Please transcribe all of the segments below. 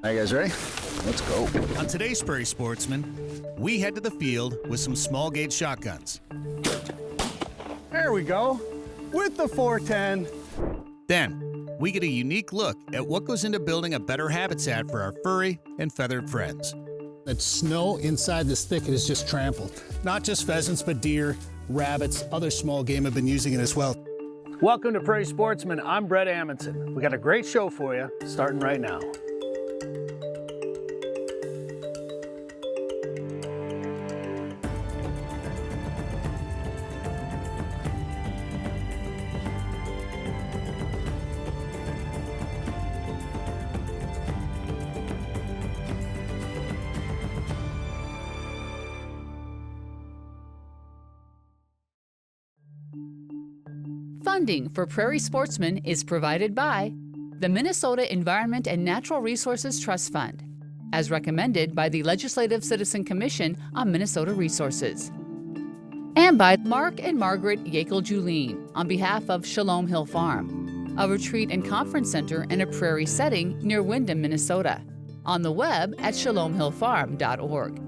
Are you guys ready? Let's go. On today's Prairie Sportsman, we head to the field with some small gauge shotguns. There we go, with the 410. Then, we get a unique look at what goes into building a better habitat for our furry and feathered friends. That snow inside this thicket is just trampled. Not just pheasants, but deer, rabbits, other small game have been using it as well. Welcome to Prairie Sportsman. I'm Brett Amundsen. We got a great show for you, starting right now. Funding for Prairie Sportsman is provided by the Minnesota Environment and Natural Resources Trust Fund, as recommended by the Legislative Citizen Commission on Minnesota Resources, and by Mark and Margaret Yakel-Julien on behalf of Shalom Hill Farm, a retreat and conference center in a prairie setting near Windham, Minnesota, on the web at shalomhillfarm.org.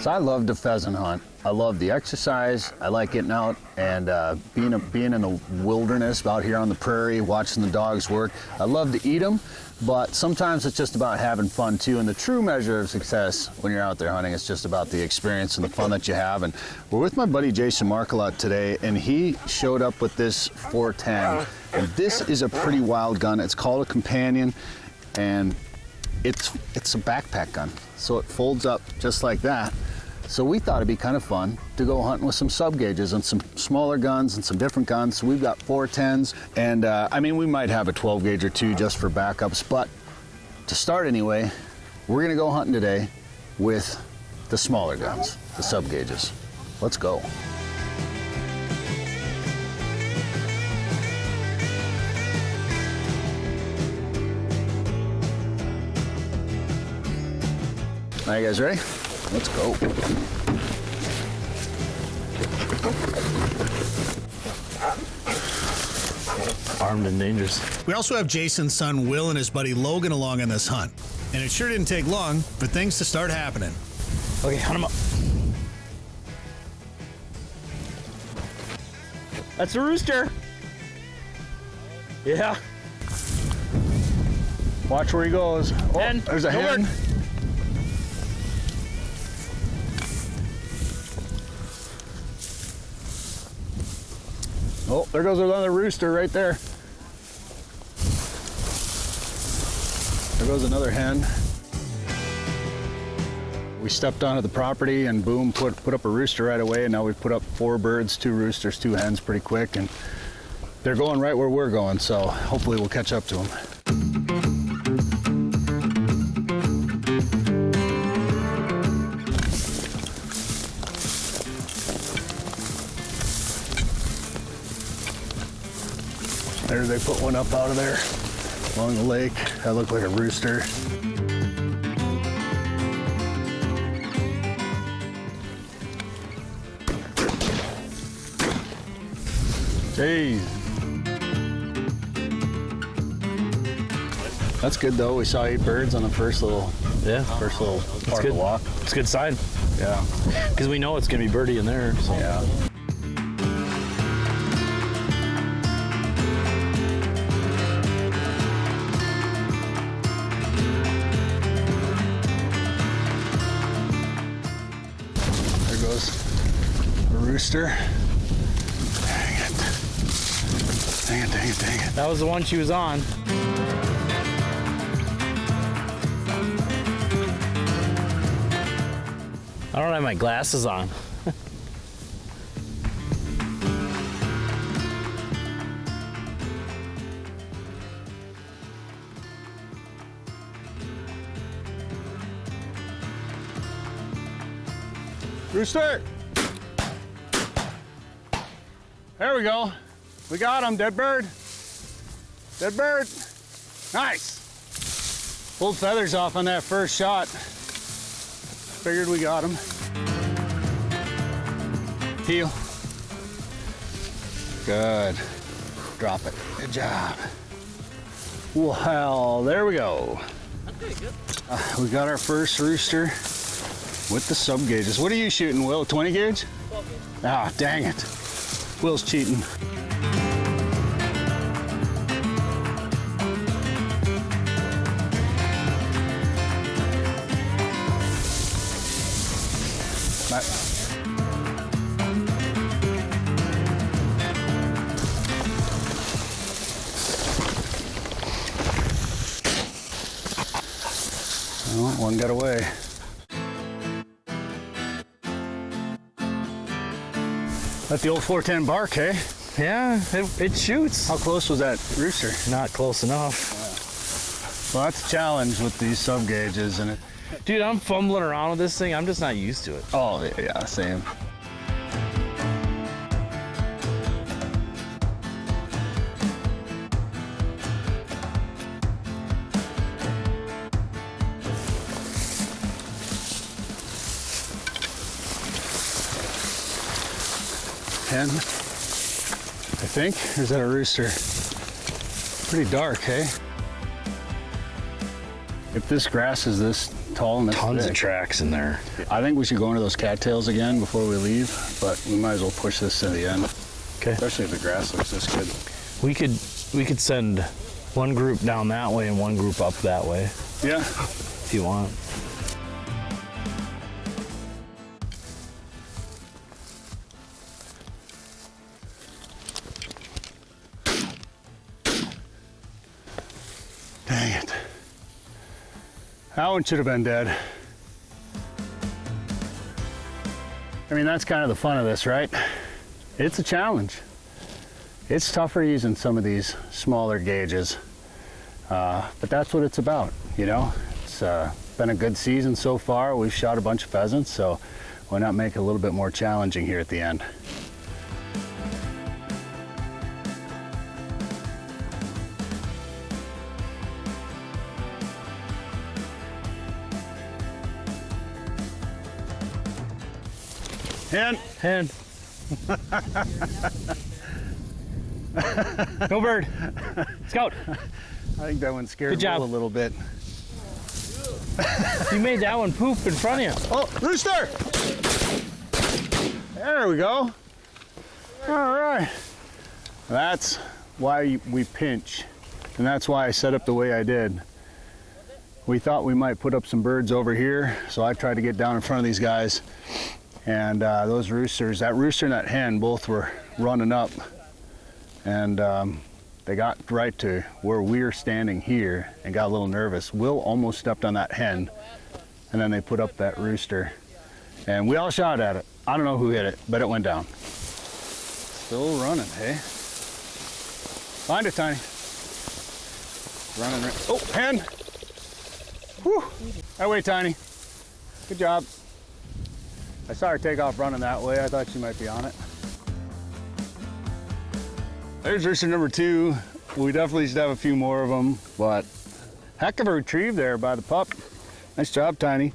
So I love the pheasant hunt. I love the exercise. I like getting out and being in the wilderness out here on the prairie, watching the dogs work. I love to eat them, but sometimes it's just about having fun too. And the true measure of success when you're out there hunting is just about the experience and the fun that you have. And we're with my buddy Jason Marcolot today, and he showed up with this 410. And this is a pretty wild gun. It's called a Companion, and it's a backpack gun. So it folds up just like that. So we thought it'd be kind of fun to go hunting with some sub gauges and some smaller guns and some different guns. So we've got 410s, and I mean, we might have a 12 gauge or two just for backups, but to start anyway, we're gonna go hunting today with the smaller guns, the sub gauges. Let's go. Are you guys ready? Let's go. Armed and dangerous. We also have Jason's son Will and his buddy Logan along on this hunt. And it sure didn't take long for things to start happening. Okay, hunt him up. That's a rooster. Yeah. Watch where he goes. Oh, Hen. there's a Go hen. work. Oh, there goes another rooster right there. There goes another hen. We stepped onto the property and boom, put up a rooster right away, and now we've put up 4 birds, 2 roosters, 2 hens pretty quick, and they're going right where we're going, so hopefully we'll catch up to them. There, they put one up out of there along the lake. That looked like a rooster. Jeez. That's good though. We saw 8 birds on the first little part of the walk. It's a good sign. Yeah. Because we know it's gonna be birdie in there. So. Yeah. There goes a rooster. Dang it. Dang it, dang it, dang it. That was the one she was on. I don't have my glasses on. Rooster! There we go. We got him, dead bird. Dead bird. Nice. Pulled feathers off on that first shot. Figured we got him. Heel. Good. Drop it. Good job. Well, there we go. We got our first rooster with the sub gauges. What are you shooting, Will? 20 gauge? 12 gauge. Ah, dang it. Will's cheating. Oh, one got away. That's the old 410 bark, hey? Yeah, it shoots. How close was that rooster? Not close enough. Well, that's a challenge with these sub gauges, and it. Dude, I'm fumbling around with this thing. I'm just not used to it. Oh yeah, same. Hen, I think. Or is that a rooster? Pretty dark, hey? If this grass is this tall and this Tons thick, of tracks in there. I think we should go into those cattails again before we leave, but we might as well push this to the end. Okay. Especially if the grass looks this good. We could send one group down that way and one group up that way Yeah. if you want. Dang it. That one should have been dead. I mean, that's kind of the fun of this, right? It's a challenge. It's tougher using some of these smaller gauges, but that's what it's about, you know? It's been a good season so far. We've shot a bunch of pheasants, so why not make it a little bit more challenging here at the end? Hen. No bird. Scout, I think that one scared Good job. Will a little bit. you made that one poop in front of you. Oh, rooster! There we go. All right. That's why we pinch, and that's why I set up the way I did. We thought we might put up some birds over here, so I tried to get down in front of these guys. And those roosters, that rooster and that hen, both were running up, and they got right to where we were standing here and got a little nervous. Will almost stepped on that hen, and then they put up that rooster, and we all shot at it. I don't know who hit it, but it went down. Still running, hey? Find it, Tiny. Running right. Oh, hen! Whew! That way, Tiny. Good job. I saw her take off running that way. I thought she might be on it. There's rooster number 2. We definitely should have a few more of them, but heck of a retrieve there by the pup. Nice job, Tiny.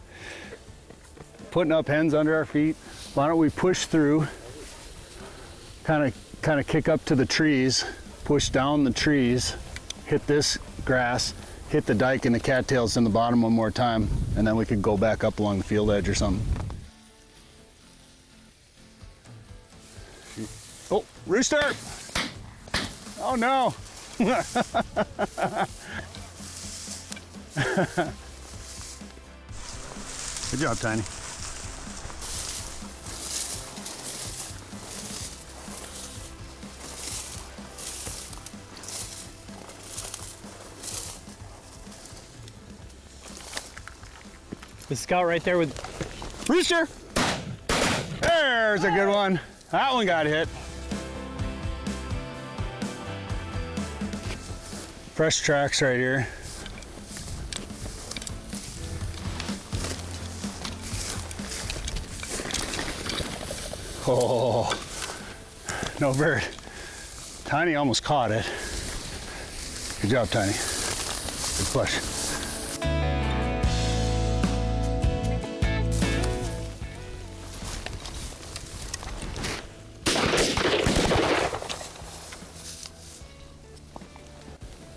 Putting up hens under our feet. Why don't we push through, kind of kick up to the trees, push down the trees, hit this grass, hit the dike and the cattails in the bottom one more time, and then we could go back up along the field edge or something. Oh, rooster! Oh no! Good job, Tiny. The Scout right there with Rooster! There's a good one. That one got hit. Fresh tracks right here. Oh, no bird. Tiny almost caught it. Good job, Tiny. Good push.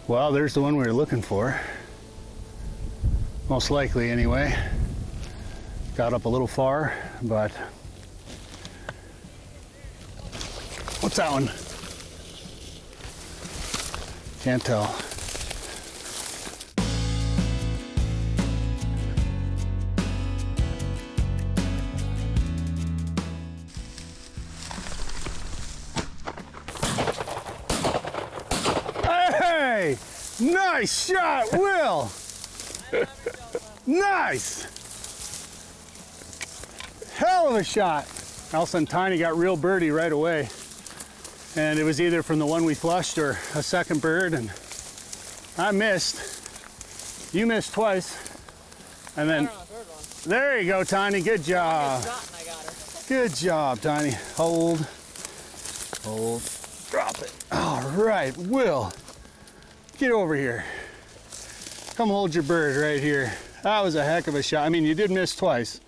Well, there's the one we were looking for. Most likely, anyway. Got up a little far, but what's that one? Can't tell. Hey! Nice shot, Will! Nice! Hell of a shot! All of a sudden, Tiny got real birdie right away. And it was either from the one we flushed or a second bird, and I missed. You missed twice. And then, there you go, Tiny, good job. Good job, Tiny. Hold, drop it. All right, Will, get over here. Come hold your bird right here. That was a heck of a shot. I mean, you did miss twice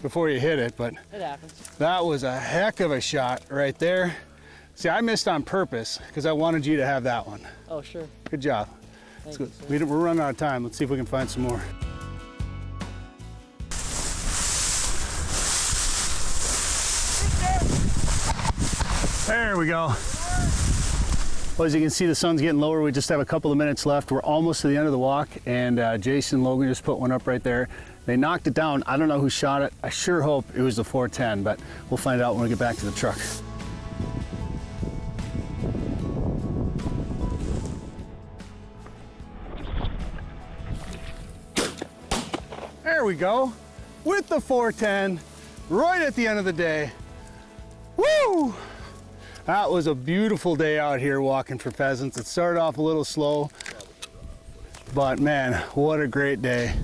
before you hit it, but It happens. that was a heck of a shot right there. See, I missed on purpose because I wanted you to have that one. Oh, sure. Good job. Thank Let's you, go. sir. We're running out of time. Let's see if we can find some more. There we go. Well, as you can see, the sun's getting lower. We just have a couple of minutes left. We're almost to the end of the walk, and Jason and Logan just put one up right there. They knocked it down. I don't know who shot it. I sure hope it was the 410, but we'll find out when we get back to the truck. There we go, with the 410, right at the end of the day. Woo! That was a beautiful day out here walking for pheasants. It started off a little slow, but man, what a great day.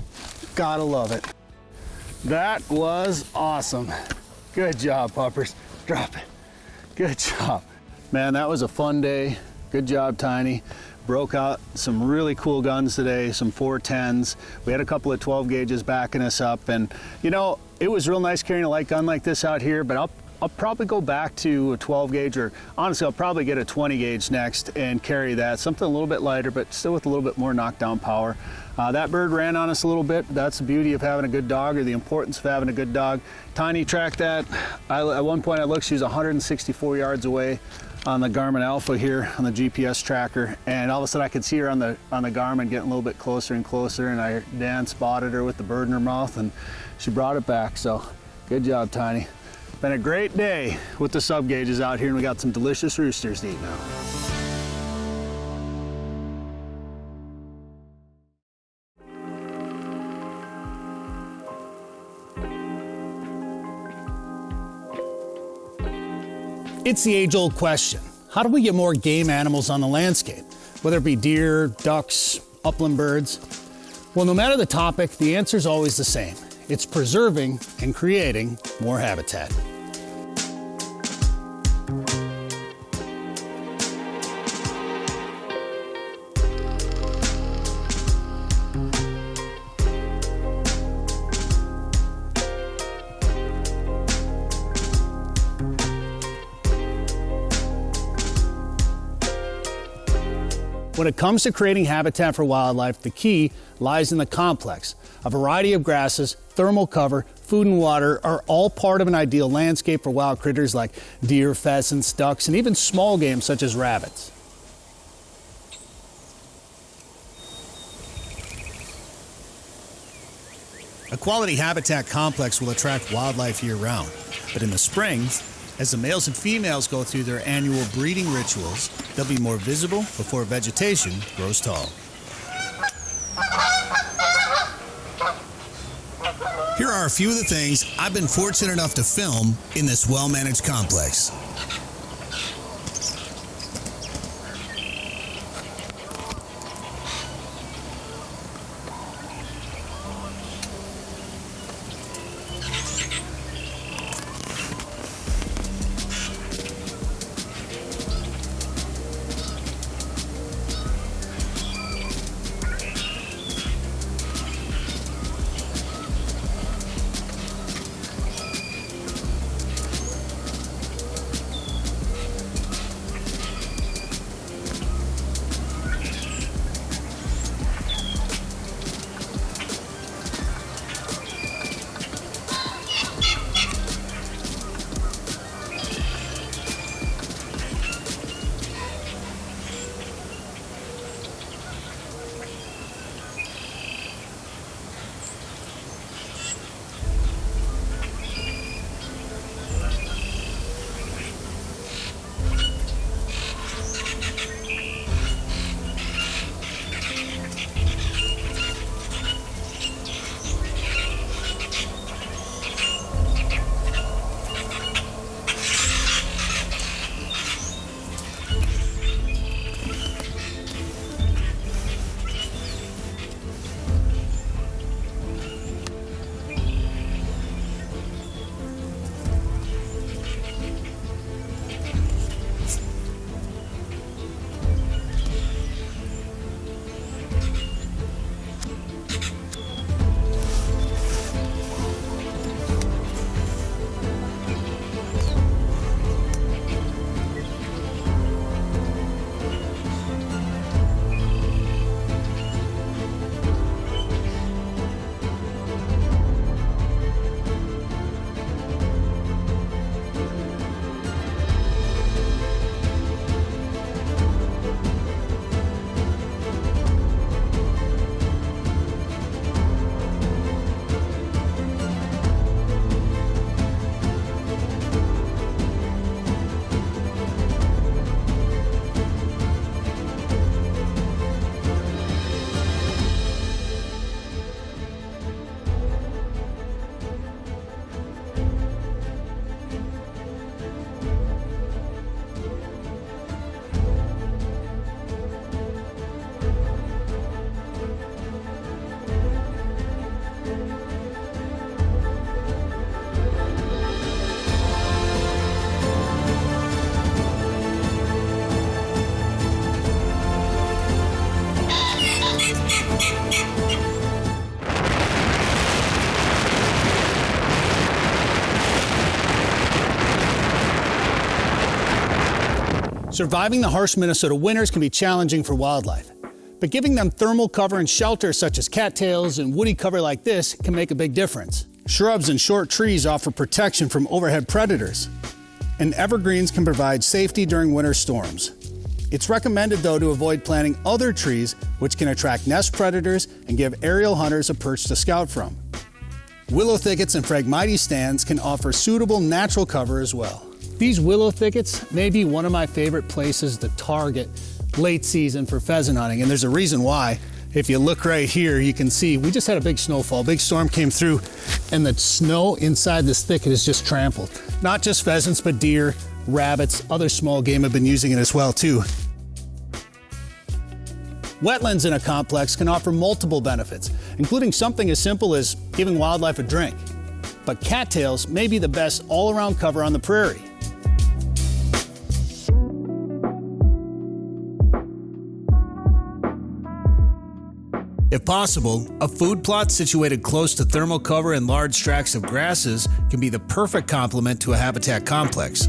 Gotta love it. That was awesome. Good job, puppers. Drop it. Good job. Man, that was a fun day. Good job, Tiny. Broke out some really cool guns today, some 410s. We had a couple of 12 gauges backing us up, and you know, it was real nice carrying a light gun like this out here, but I'll probably go back to a 12 gauge, or honestly, I'll probably get a 20 gauge next and carry that. Something a little bit lighter, but still with a little bit more knockdown power. That bird ran on us a little bit. That's the beauty of having a good dog, or the importance of having a good dog. Tiny tracked that. At one point I looked, she was 164 yards away on the Garmin Alpha here on the GPS tracker, and all of a sudden I could see her on the Garmin getting a little bit closer and closer, and Dan spotted her with the bird in her mouth, and she brought it back. So good job, Tiny. Been a great day with the sub gauges out here, and we got some delicious roosters to eat now. It's the age-old question. How do we get more game animals on the landscape? Whether it be deer, ducks, upland birds? Well, no matter the topic, the answer is always the same. It's preserving and creating more habitat. When it comes to creating habitat for wildlife, the key lies in the complex. A variety of grasses, thermal cover, food and water are all part of an ideal landscape for wild critters like deer, pheasants, ducks, and even small game such as rabbits. A quality habitat complex will attract wildlife year-round, but in the spring, as the males and females go through their annual breeding rituals, they'll be more visible before vegetation grows tall. Here are a few of the things I've been fortunate enough to film in this well-managed complex. Surviving the harsh Minnesota winters can be challenging for wildlife, but giving them thermal cover and shelter such as cattails and woody cover like this can make a big difference. Shrubs and short trees offer protection from overhead predators, and evergreens can provide safety during winter storms. It's recommended, though, to avoid planting other trees which can attract nest predators and give aerial hunters a perch to scout from. Willow thickets and Phragmites stands can offer suitable natural cover as well. These willow thickets may be one of my favorite places to target late season for pheasant hunting, and there's a reason why. If you look right here, you can see we just had a big snowfall. Big storm came through, and the snow inside this thicket is just trampled. Not just pheasants, but deer, rabbits, other small game have been using it as well too. Wetlands in a complex can offer multiple benefits, including something as simple as giving wildlife a drink. But cattails may be the best all-around cover on the prairie. If possible, a food plot situated close to thermal cover and large tracts of grasses can be the perfect complement to a habitat complex.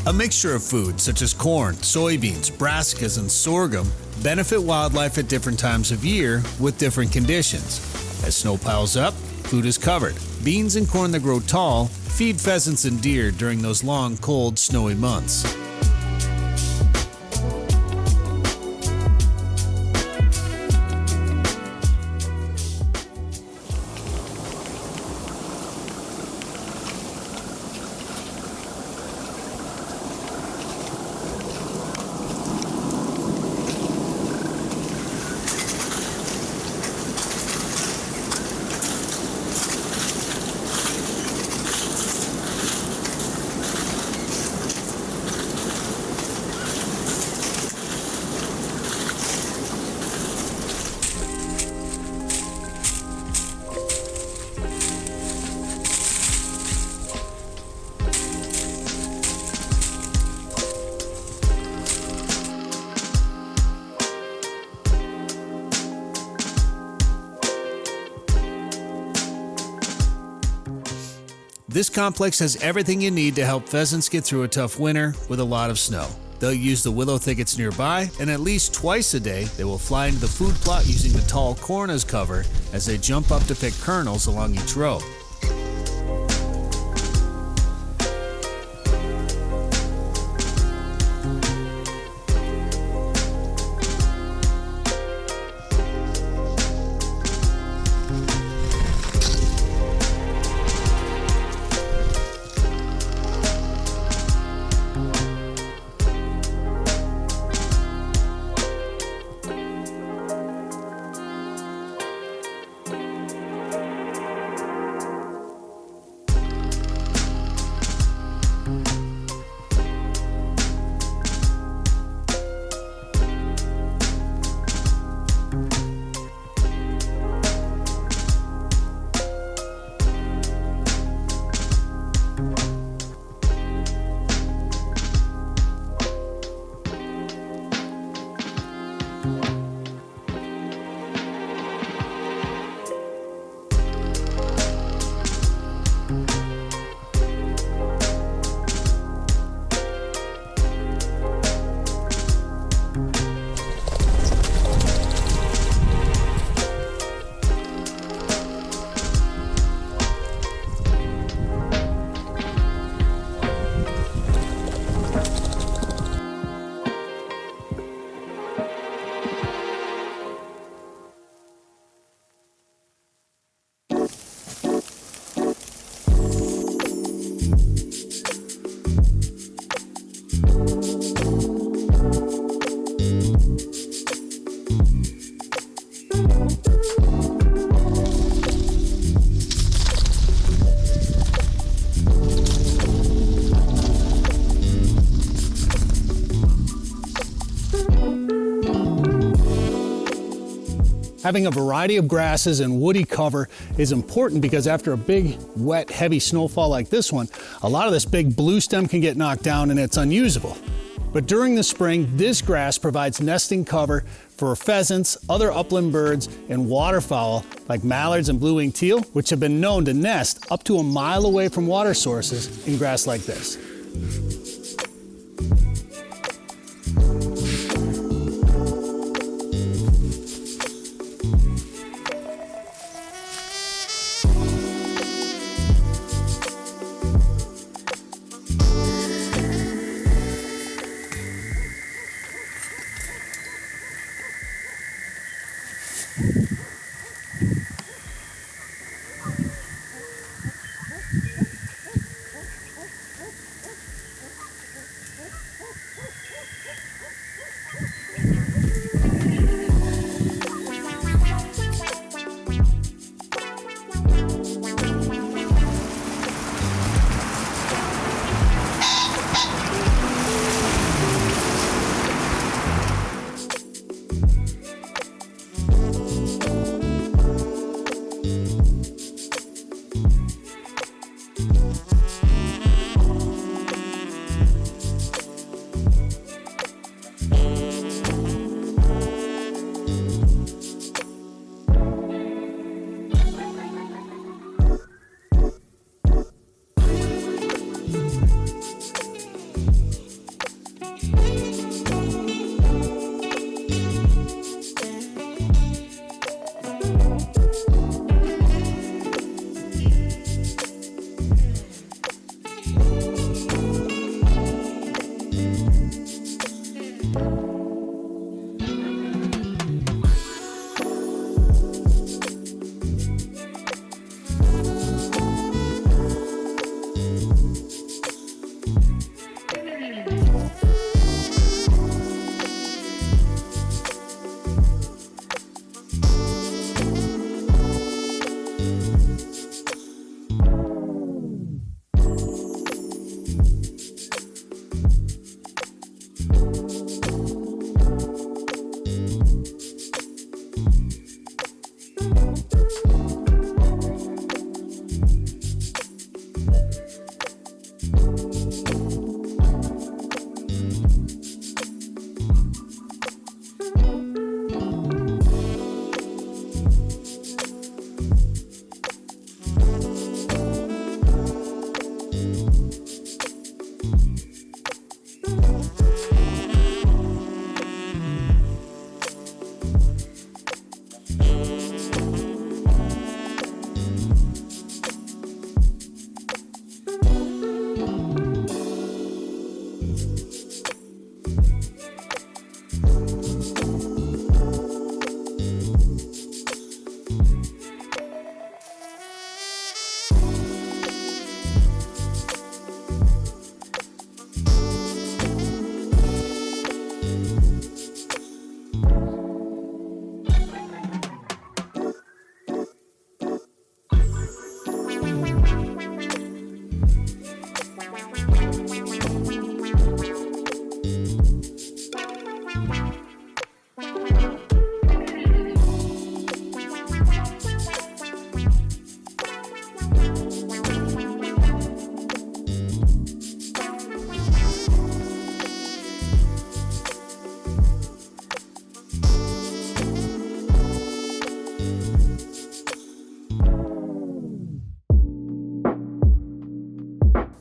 A mixture of foods such as corn, soybeans, brassicas, and sorghum benefit wildlife at different times of year with different conditions. As snow piles up, food is covered. Beans and corn that grow tall feed pheasants and deer during those long, cold, snowy months. This complex has everything you need to help pheasants get through a tough winter with a lot of snow. They'll use the willow thickets nearby, and at least twice a day they will fly into the food plot using the tall corn as cover as they jump up to pick kernels along each row. Having a variety of grasses and woody cover is important because after a big, wet, heavy snowfall like this one, a lot of this big blue stem can get knocked down and it's unusable. But during the spring, this grass provides nesting cover for pheasants, other upland birds, and waterfowl like mallards and blue-winged teal, which have been known to nest up to a mile away from water sources in grass like this.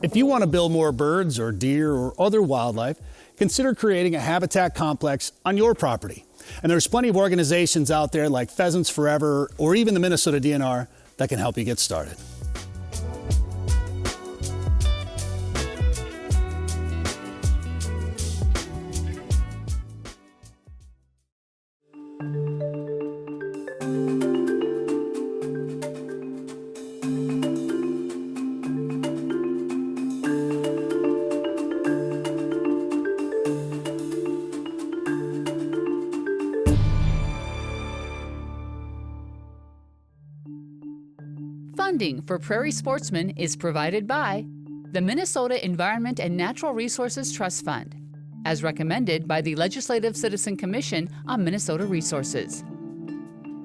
If you want to build more birds or deer or other wildlife, consider creating a habitat complex on your property. And there's plenty of organizations out there like Pheasants Forever or even the Minnesota DNR that can help you get started. Funding for Prairie Sportsmen is provided by the Minnesota Environment and Natural Resources Trust Fund, as recommended by the Legislative Citizen Commission on Minnesota Resources.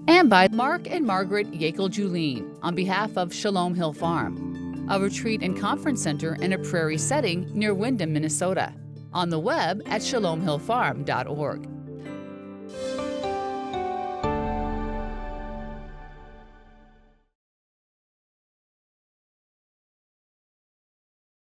And by Mark and Margaret Yakel-Julien on behalf of Shalom Hill Farm, a retreat and conference center in a prairie setting near Windham, Minnesota. On the web at shalomhillfarm.org.